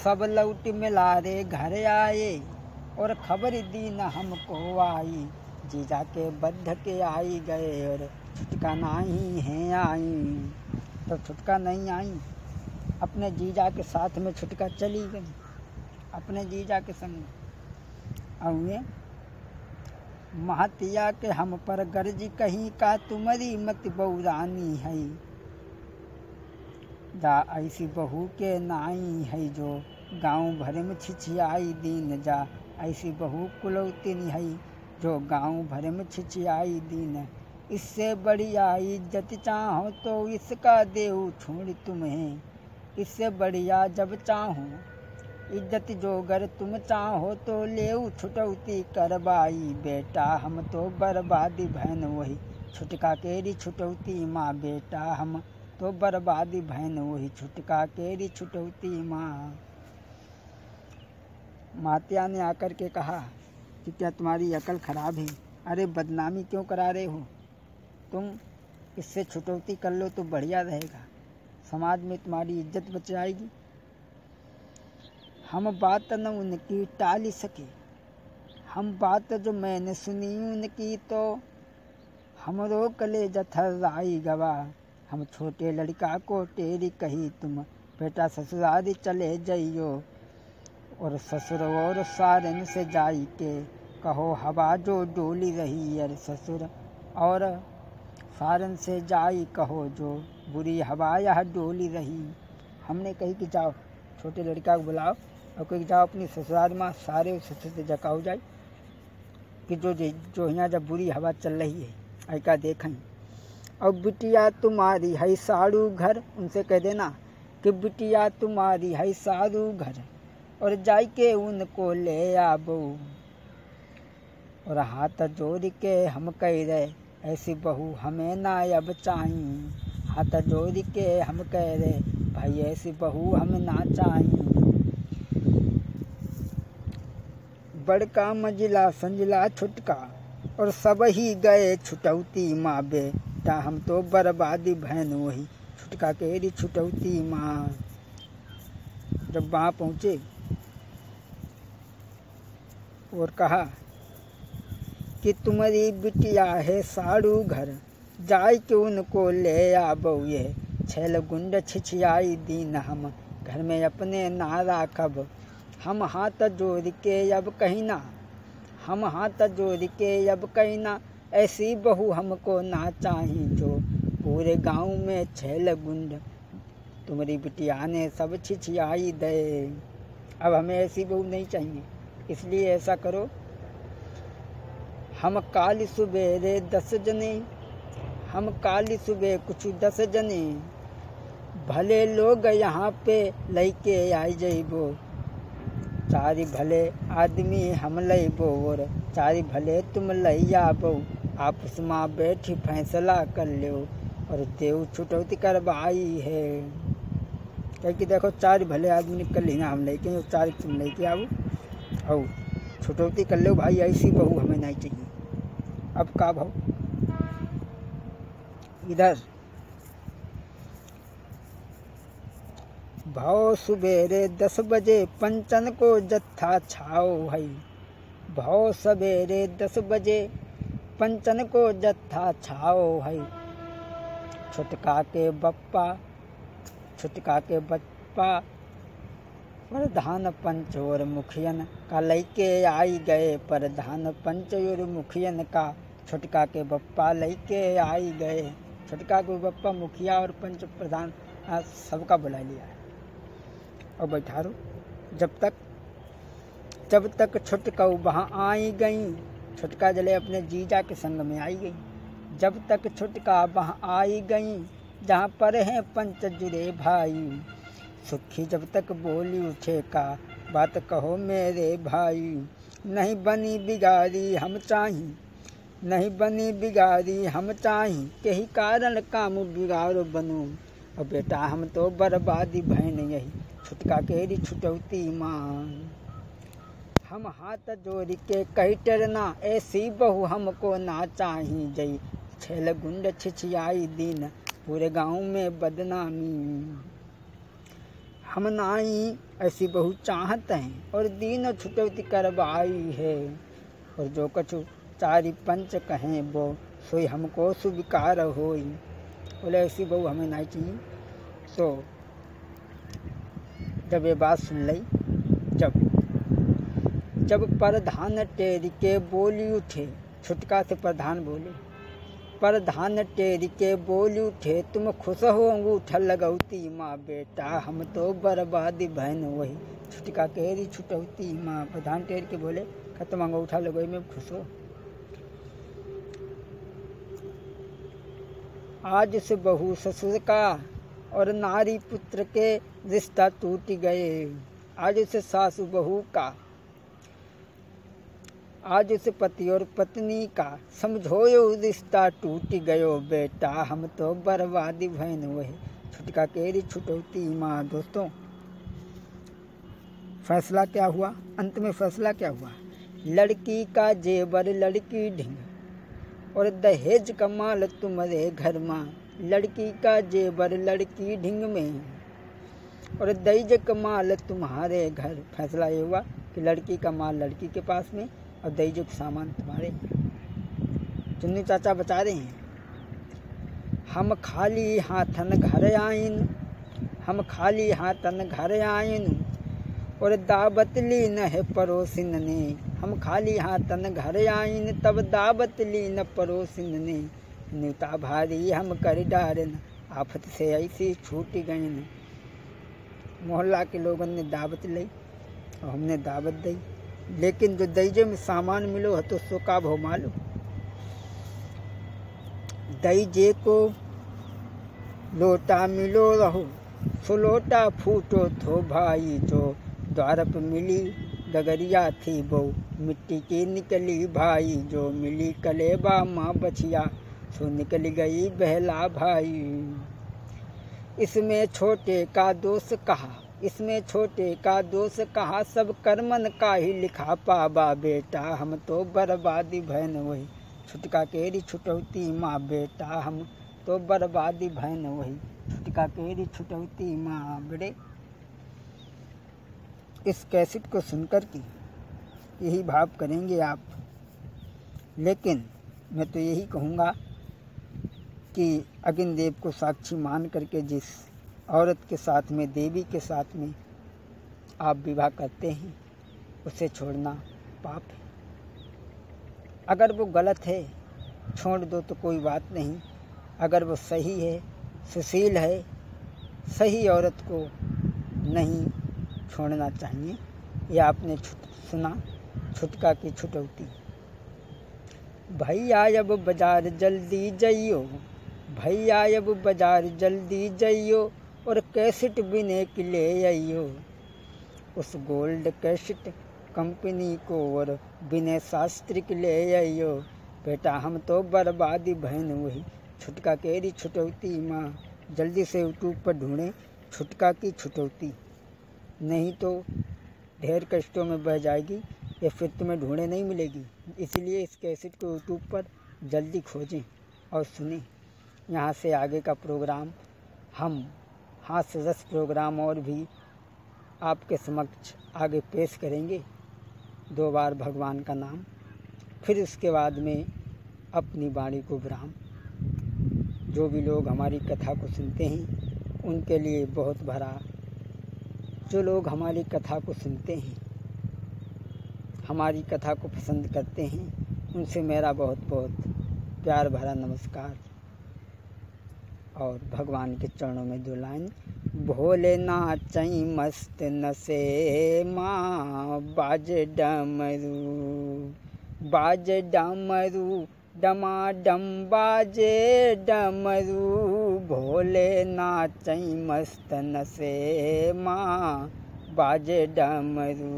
सब लौट मिला रे घर आए और खबर दी न हमको आई। जीजा के बद्ध के आई गए और छुटका नहीं है आई। तो छुटका नहीं आई, अपने जीजा के साथ में छुटका चली गई अपने जीजा के संग। और महतिया के हम पर गर्जी कहीं का तुम्हारी मत बौरानी है। जा ऐसी बहू के नाई है जो गांव भर में छिछियाई दीन। जा ऐसी बहू कुलौतिन है जो गांव भर में छिछियाई दीन। इससे बढ़िया इज्जत चाहो तो इसका देऊ छोड़ तुम्हें। इससे बढ़िया जब चाहो इज्जत जोगर तुम चाहो तो लेऊ छुटौती करवाई। बेटा हम तो बर्बादी बहन वही छुटका केरी छुटौती माँ। बेटा हम तो बर्बादी बहन वही छुटका केरी छुटौती माँ। मातिया ने आकर के कहा कि क्या तुम्हारी अकल खराब है? अरे बदनामी क्यों करा रहे हो? तुम इससे छुटौती कर लो तो बढ़िया रहेगा, समाज में तुम्हारी इज्जत बच जाएगी। हम बात न उनकी टाल सके, हम बात जो मैंने सुनी उनकी तो हमरो कलेजा थर्राई गवा। हम छोटे लड़का को टेरी कही तुम बेटा ससुरारी चले जाइयो। और ससुर और सारन से जाई के कहो हवा जो डोली रही। अरे ससुर और सारन से जाई कहो जो बुरी हवा यह डोली रही। हमने कही कि जाओ छोटे लड़का को बुलाओ और कही जाओ अपनी ससुराल में सारे ससुर से जकाओ जाए कि जो यहाँ जब बुरी हवा चल रही है ऐका देखें। और बिटिया तुम्हारी है साड़ू घर, उनसे कह देना कि बिटिया तुम्हारी है साड़ू घर और जाई के उनको ले आबो। और हाथ जोड़ के हम कह रहे ऐसी बहू हमें ना अब चाहिए। हाथ जोड़ के हम कह रहे भाई ऐसी बहू हमें ना चाहिए। बड़का मंजिला संजिला छुटका और सब ही गए छुटौती माँ। बेटा हम तो बर्बादी बहन वही छुटका केरी छुटौती माँ। जब वहाँ पहुँचे और कहा कि तुम्हारी बिटिया है साड़ू घर जाय के उनको ले आबो। ये छैल गुंड छिछियाई दीन हम घर में अपने ना राखब। हम हाथ जोड़ के अब कहना, हम हाथ जोड़ के अब कहना ऐसी बहू हमको ना चाहिए जो पूरे गांव में छैल गुंड तुम्हारी बिटिया ने सब छिछियाई दे। अब हमें ऐसी बहू नहीं चाहिए, इसलिए ऐसा करो हम काली सुबेरे 10 जने, हम काली सुबह कुछ 10 जने भले लोग यहाँ पे लेके आई जाइबो। चारी भले आदमी हम लइबो और चारी भले तुम लई आबो। आपस में बैठी फैसला कर लो और देव छुटौती करवाई है। क्या कि देखो चार भले आदमी कर लेना हम लेके और चार तुम लेके आओ और छुटौती कर लो भाई। ऐसी बहू हमें नहीं चाहिए। अब का भाव इधर भाव सुबेरे 10 बजे पंचन को जत्था छाओ है। भाव सवेरे 10 बजे पंचन को जत्था छाओ है। छुटका के बप्पा प्रधान पंच और मुखियन का लेके आई गए। प्रधान पंच और मुखियन का छुटका के बप्पा लेके आई गए। छुटका के बप्पा मुखिया और पंच प्रधान सबका बुला लिया है और बैठा रो। जब तक छुटका वहाँ आई गई, छुटका जले अपने जीजा के संग में आई गई। जब तक छुटका वहाँ आई गई जहाँ पर हैं पंच जुड़े भाई। सुखी जब तक बोली उठे का बात कहो मेरे भाई। नहीं बनी बिगाड़ी हम चाही, नहीं बनी बिगाड़ी हम चाही, यही कारण काम बिगाड़ो बनो। और बेटा हम तो बर्बादी बहन यही छुटका केरी छुटौती माँ। हम हाथ जोड़ के कही टरना ऐसी बहू हमको ना चाहिए। जई छैल गुंड छिछियाई दीन पूरे गांव में बदनामी। हम नाई ऐसी बहु चाहत हैं और दीन छुटौती करवाई है। और जो कछु चारि पंच कहें वो सोई हमको स्वीकार होई। बोले ऐसी बहू हमें नहीं चाहिए। तो जब ये बात सुन ली, जब प्रधान टेर के बोली उठे, छुटका से प्रधान बोले, प्रधान टेर के बोली उठे, तुम खुश हो अंगूठा लगौती माँ बेटा, हम तो बर्बादी बहन वही। छुटका कह रही छुटौती माँ। प्रधान टेर के बोले तुम अंगूठा लगोई में खुश हो। आज से बहू ससुर का और नारी पुत्र के रिश्ता टूट गए। आज से सासू बहू का, आज से पति और पत्नी का समझोयो रिश्ता टूट गयो बेटा, हम तो बर्बादी बहन वही। छुटका केरी छुटौती माँ। दोस्तों फैसला क्या हुआ? अंत में फैसला क्या हुआ? लड़की का जेवर लड़की ढिंग और दहेज का माल तुम्हारे घर में। लड़की का जेवर लड़की ढिंग में और दहेज का माल तुम्हारे घर। फैसला ये हुआ कि लड़की का माल लड़की के पास में और दहेज का सामान तुम्हारे। चुन्नी चाचा बता रहे हैं, हम खाली हाथन घर आइन, हम खाली हाथन घर आइन और दावत ली न है पड़ोसिन ने। हम खाली हाथन घर आइन तब दावत ली न पड़ोसिन ने। न्यूता भारी हम कर डारन आफत से ऐसी छूट गई न। मोहल्ला के लोगों ने दावत ली और हमने दावत दी, लेकिन जो दहेज में सामान मिलो है तो सो का भाव मालूम। दहेजे को लोटा मिलो रहो, सो लोटा फूटो थो भाई। जो द्वार पर मिली डगरिया थी वो मिट्टी की निकली भाई। जो मिली कलेबा माँ बछिया सो निकल गई बहला भाई। इसमें छोटे का दोष कहा, इसमें छोटे का दोष कहा, सब कर्मन का ही लिखा पाबा बेटा, हम तो बर्बादी बहन वही। छुटका केरी छुटौती माँ बेटा, हम तो बर्बादी बहन वही। छुटका केरी छुटौती माँ। बेटे इस कैसेट को सुनकर के यही भाव करेंगे आप, लेकिन मैं तो यही कहूँगा कि अग्निदेव को साक्षी मान करके जिस औरत के साथ में, देवी के साथ में आप विवाह करते हैं, उसे छोड़ना पाप है। अगर वो गलत है छोड़ दो तो कोई बात नहीं, अगर वो सही है, सुशील है, सही औरत को नहीं छोड़ना चाहिए। यह आपने सुना छुटका की छुटौती। भैया अब बाजार जल्दी जाइयो, भैया अब बाजार जल्दी जाइयो और कैसेट बिने के ले आइयो। उस गोल्ड कैसेट कंपनी को और बिने शास्त्री के ले आइयो। बेटा हम तो बर्बादी बहन वही। छुटका केरी छुटौती माँ। जल्दी से यूट्यूब पर ढूंढें छुटका की छुटौती, नहीं तो ढेर कष्टों में बह जाएगी या फिर तुम्हें ढूंढे नहीं मिलेगी। इसलिए इस कैसेट को यूट्यूब पर जल्दी खोजें और सुनें। यहाँ से आगे का प्रोग्राम हम हास्य रस प्रोग्राम और भी आपके समक्ष आगे पेश करेंगे। 2 बार भगवान का नाम, फिर उसके बाद में अपनी वाणी को विराम। जो भी लोग हमारी कथा को सुनते हैं उनके लिए बहुत भरा, जो लोग हमारी कथा को सुनते हैं, हमारी कथा को पसंद करते हैं, उनसे मेरा बहुत बहुत प्यार भरा नमस्कार। और भगवान के चरणों में 2 लाइन। भोले नाचई मस्त नसे माँ, बाज डमरू, बाज डमरू, डमाडम बाजे डमरू। भोले नाचई मस्त नसे माँ, बाजे डमरू।